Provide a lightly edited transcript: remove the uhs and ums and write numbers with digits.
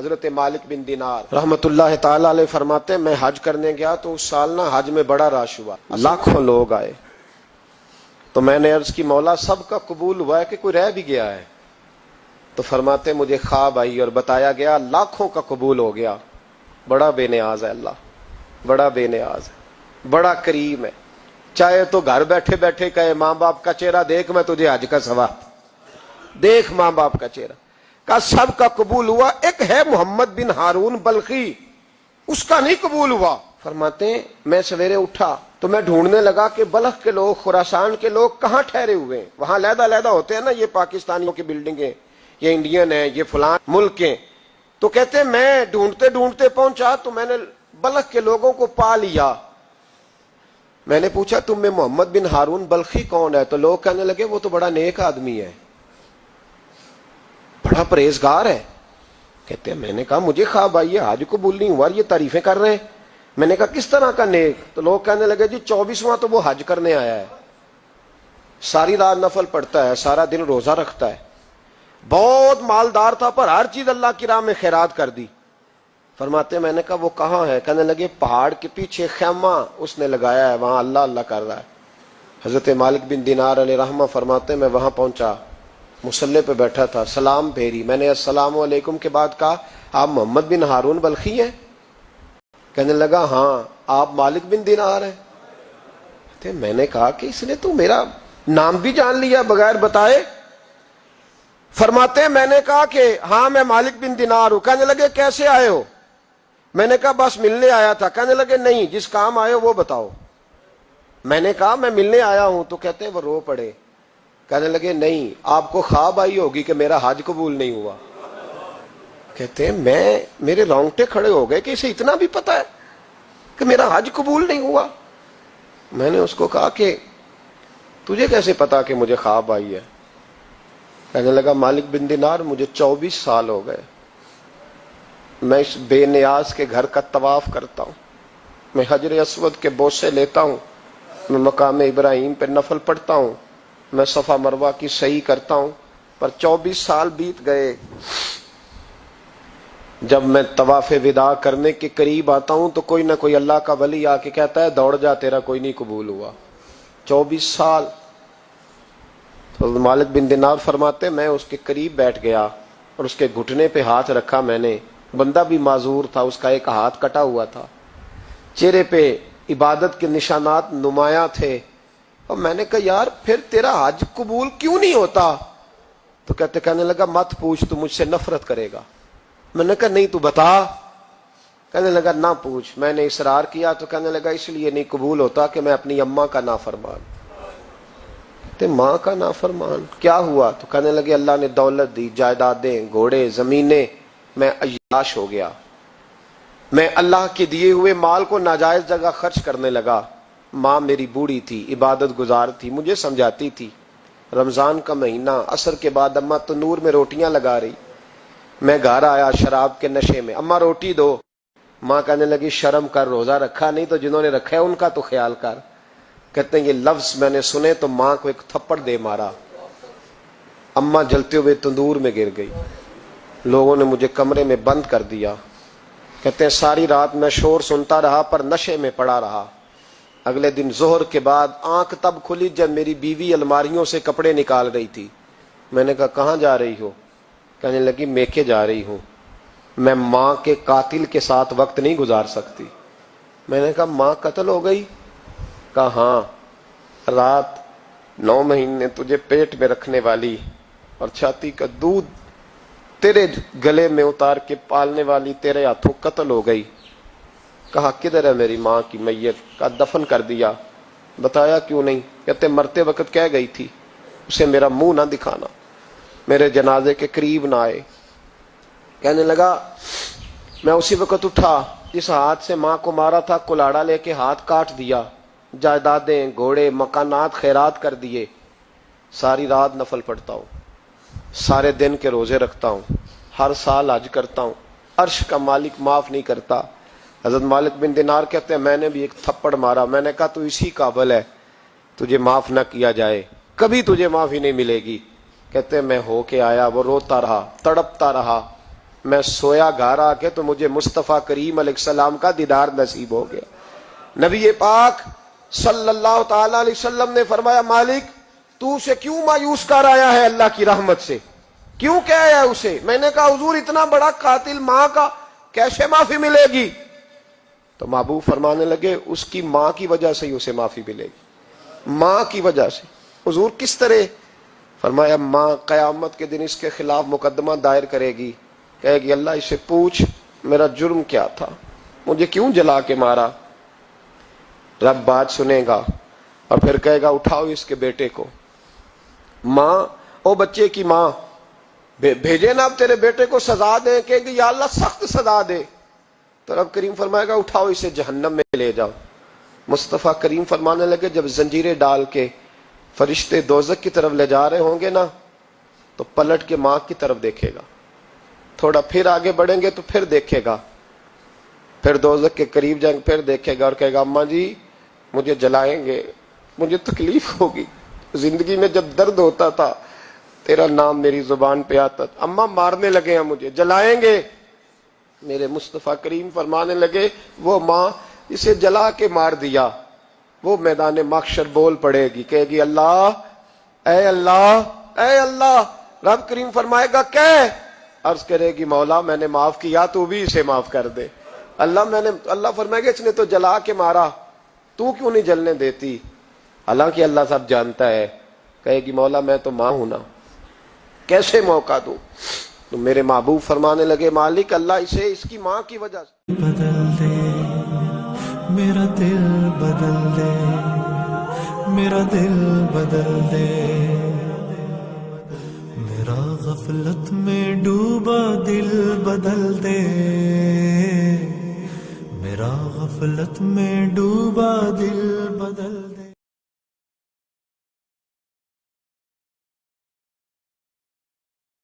حضرت مالک بن دینار رحمت اللہ تعالی علیہ فرماتے ہیں میں حج کرنے گیا تو اس سال نا حج میں بڑا رش ہوا، لاکھوں لوگ آئے، تو میں نے عرض کی مولا سب کا قبول ہوا ہے کہ کوئی رہ بھی گیا ہے؟ تو فرماتے مجھے خواب آئی اور بتایا گیا لاکھوں کا قبول ہو گیا۔ بڑا بے نیاز ہے اللہ، بڑا بے نیاز ہے، بڑا کریم ہے۔ چاہے تو گھر بیٹھے بیٹھے کہے ماں باپ کا چہرہ دیکھ میں تجھے حج کا ثواب دیکھ، ماں باپ کا چہرہ کا سب کا قبول ہوا، ایک ہے محمد بن ہارون بلخی اس کا نہیں قبول ہوا۔ فرماتے ہیں میں سویرے اٹھا تو میں ڈھونڈنے لگا کہ بلخ کے لوگ، خراسان کے لوگ کہاں ٹھہرے ہوئے ہیں، وہاں علیحدہ علیحدہ ہوتے ہیں نا، یہ پاکستانیوں کی بلڈنگیں، یہ انڈین ہیں، یہ فلان ملک ہیں۔ تو کہتے ہیں میں ڈھونڈتے ڈھونڈتے پہنچا تو میں نے بلخ کے لوگوں کو پا لیا۔ میں نے پوچھا تم میں محمد بن ہارون بلخی کون ہے؟ تو لوگ کہنے لگے وہ تو بڑا نیک آدمی ہے، بڑا پرہیزگار ہے۔ کہتے ہیں میں نے کہا مجھے خواب آئی ہے، حج قبول نہیں ہوا، یہ تعریفیں کر رہے ہیں۔ میں نے کہا کس طرح کا نیک؟ تو لوگ کہنے لگے جی 24واں تو وہ حج کرنے آیا ہے، ساری رات نفل پڑھتا ہے، سارا دن روزہ رکھتا ہے، بہت مالدار تھا پر ہر چیز اللہ کی راہ میں خیرات کر دی۔ فرماتے ہیں میں نے کہا وہ کہاں ہے؟ کہنے لگے پہاڑ کے پیچھے خیمہ اس نے لگایا ہے، وہاں اللہ اللہ کر رہا ہے۔ حضرت مالک بن دینار علیہ رحمہ فرماتے ہیں میں وہاں پہنچا، مصلی پہ بیٹھا تھا، سلام پھیری، میں نے السلام علیکم کے بعد کہا آپ محمد بن ہارون بلخی ہیں؟ کہنے لگا ہاں۔ آپ مالک بن دینار ہیں؟ میں نے کہا کہ اس نے تو میرا نام بھی جان لیا بغیر بتائے۔ فرماتے ہیں میں نے کہا کہ ہاں میں مالک بن دینار ہوں۔ کہنے لگے کیسے آئے ہو؟ میں نے کہا بس ملنے آیا تھا۔ کہنے لگے نہیں جس کام آئے ہو وہ بتاؤ۔ میں نے کہا میں ملنے آیا ہوں۔ تو کہتے ہیں وہ رو پڑے، کہنے لگے نہیں آپ کو خواب آئی ہوگی کہ میرا حج قبول نہیں ہوا۔ کہتے ہیں میرے رونگٹے کھڑے ہو گئے کہ اسے اتنا بھی پتا ہے کہ میرا حج قبول نہیں ہوا۔ میں نے اس کو کہا کہ تجھے کیسے پتا کہ مجھے خواب آئی ہے؟ کہنے لگا مالک بن دینار مجھے 24 سال ہو گئے، میں اس بے نیاز کے گھر کا طواف کرتا ہوں، میں حجر اسود کے بوسے لیتا ہوں، میں مقام ابراہیم پہ نفل پڑھتا ہوں، میں صفا مروہ کی سعی کرتا ہوں، پر 24 سال بیت گئے۔ جب میں طواف وداع کرنے کے قریب آتا ہوں تو کوئی نہ کوئی اللہ کا ولی آ کے کہتا ہے دوڑ جا تیرا کوئی نہیں قبول ہوا۔ 24 سال۔ تو مالک بن دینار فرماتے میں اس کے قریب بیٹھ گیا اور اس کے گھٹنے پہ ہاتھ رکھا، میں نے، بندہ بھی معذور تھا، اس کا ایک ہاتھ کٹا ہوا تھا، چہرے پہ عبادت کے نشانات نمایاں تھے، اور میں نے کہا یار پھر تیرا حج قبول کیوں نہیں ہوتا؟ تو کہنے لگا مت پوچھ تو مجھ سے نفرت کرے گا۔ میں نے کہا نہیں تو بتا۔ کہنے لگا نہ پوچھ۔ میں نے اصرار کیا تو کہنے لگا اس لیے نہیں قبول ہوتا کہ میں اپنی اماں کا نافرمان۔ ماں کا نافرمان کیا ہوا؟ تو کہنے لگے اللہ نے دولت دی، جائیدادیں، گھوڑے، زمینیں، میں عیاش ہو گیا، میں اللہ کے دیے ہوئے مال کو ناجائز جگہ خرچ کرنے لگا۔ ماں میری بوڑھی تھی، عبادت گزار تھی، مجھے سمجھاتی تھی۔ رمضان کا مہینہ، عصر کے بعد اماں تنور میں روٹیاں لگا رہی، میں گھر آیا شراب کے نشے میں، اماں روٹی دو۔ ماں کہنے لگی شرم کر، روزہ رکھا نہیں تو جنہوں نے رکھا ہے ان کا تو خیال کر۔ کہتے ہیں یہ لفظ میں نے سنے تو ماں کو ایک تھپڑ دے مارا، اماں جلتے ہوئے تندور میں گر گئی، لوگوں نے مجھے کمرے میں بند کر دیا۔ کہتے ہیں ساری رات میں شور سنتا رہا پر نشے میں پڑا رہا۔ اگلے دن ظہر کے بعد آنکھ تب کھلی جب میری بیوی الماریوں سے کپڑے نکال رہی تھی۔ میں نے کہا کہاں جا رہی ہو؟ کہنے لگی میکے جا رہی ہوں، میں ماں کے قاتل کے ساتھ وقت نہیں گزار سکتی۔ میں نے کہا ماں قتل ہو گئی؟ کہا ہاں، رات 9 مہینے تجھے پیٹ میں رکھنے والی اور چھاتی کا دودھ تیرے گلے میں اتار کے پالنے والی تیرے ہاتھوں قتل ہو گئی۔ کہا کدھر ہے میری ماں کی میت؟ کہا دفن کر دیا۔ بتایا کیوں نہیں؟ کہتے مرتے وقت کہہ گئی تھی اسے میرا منہ نہ دکھانا، میرے جنازے کے قریب نہ آئے۔ کہنے لگا میں اسی وقت اٹھا جس ہاتھ سے ماں کو مارا تھا، کلاڑا لے کے ہاتھ کاٹ دیا، جائیدادیں، گھوڑے، مکانات خیرات کر دیے۔ ساری رات نفل پڑھتا ہوں، سارے دن کے روزے رکھتا ہوں، ہر سال حج کرتا ہوں، عرش کا مالک معاف نہیں کرتا۔ حضرت مالک بن دینار کہتے ہیں میں نے بھی ایک تھپڑ مارا، میں نے کہا تو اسی قابل ہے تجھے معاف نہ کیا جائے، کبھی تجھے معافی نہیں ملے گی۔ کہتے ہیں میں ہو کے آیا، وہ روتا رہا، تڑپتا رہا، میں سویا گھر آ کے تو مجھے مصطفیٰ کریم علیہ السلام کا دیدار نصیب ہو گیا۔ نبی پاک صلی اللہ تعالی علیہ وسلم نے فرمایا مالک تو اسے کیوں مایوس کر آیا ہے اللہ کی رحمت سے، کیوں کہہ آیا اسے؟ میں نے کہا حضور اتنا بڑا قاتل ماں کا کیسے معافی ملے گی؟ تو محبوب فرمانے لگے اس کی ماں کی وجہ سے ہی اسے معافی ملے گی، ماں کی وجہ سے۔ حضور کس طرح؟ فرمایا ماں قیامت کے دن اس کے خلاف مقدمہ دائر کرے گی، کہے گی اللہ اسے پوچھ میرا جرم کیا تھا، مجھے کیوں جلا کے مارا؟ رب بات سنے گا اور پھر کہے گا اٹھاؤ اس کے بیٹے کو۔ ماں او بچے کی ماں بھیجے نا اب تیرے بیٹے کو سزا دے، کہے گی یا اللہ سخت سزا دے، تو رب کریم فرمائے گا اٹھاؤ اسے جہنم میں لے جاؤ۔ مصطفیٰ کریم فرمانے لگے جب زنجیریں ڈال کے فرشتے دوزخ کی طرف لے جا رہے ہوں گے نا تو پلٹ کے ماں کی طرف دیکھے گا، تھوڑا پھر آگے بڑھیں گے تو پھر دیکھے گا، پھر دوزخ کے قریب جائیں گے پھر دیکھے گا اور کہے گا اماں جی مجھے جلائیں گے، مجھے تکلیف ہوگی، زندگی میں جب درد ہوتا تھا تیرا نام میری زبان پہ آتا تھا، اماں مارنے لگے ہیں مجھے، جلائیں گے۔ میرے مصطفیٰ کریم فرمانے لگے وہ ماں اسے جلا کے مار دیا وہ میدان محشر بول پڑے گی، کہے گی اللہ اے اللہ اے اللہ۔ رب کریم فرمائے گا کہ عرض کرے گی مولا میں نے معاف کیا تو بھی اسے معاف کر دے۔ اللہ فرمائے گا اس نے تو جلا کے مارا تو کیوں نہیں جلنے دیتی؟ حالانکہ اللہ سب جانتا ہے، کہے گی مولا میں تو ماں ہوں نا، کیسے موقع دوں؟ تو میرے محبوب فرمانے لگے مالک اللہ اسے اس کی ماں کی وجہ سے بدل دے، میرا دل بدل دے، میرا دل بدل دے، میرا غفلت میں ڈوبا دل بدل دے، میرا غفلت میں ڈوبا دل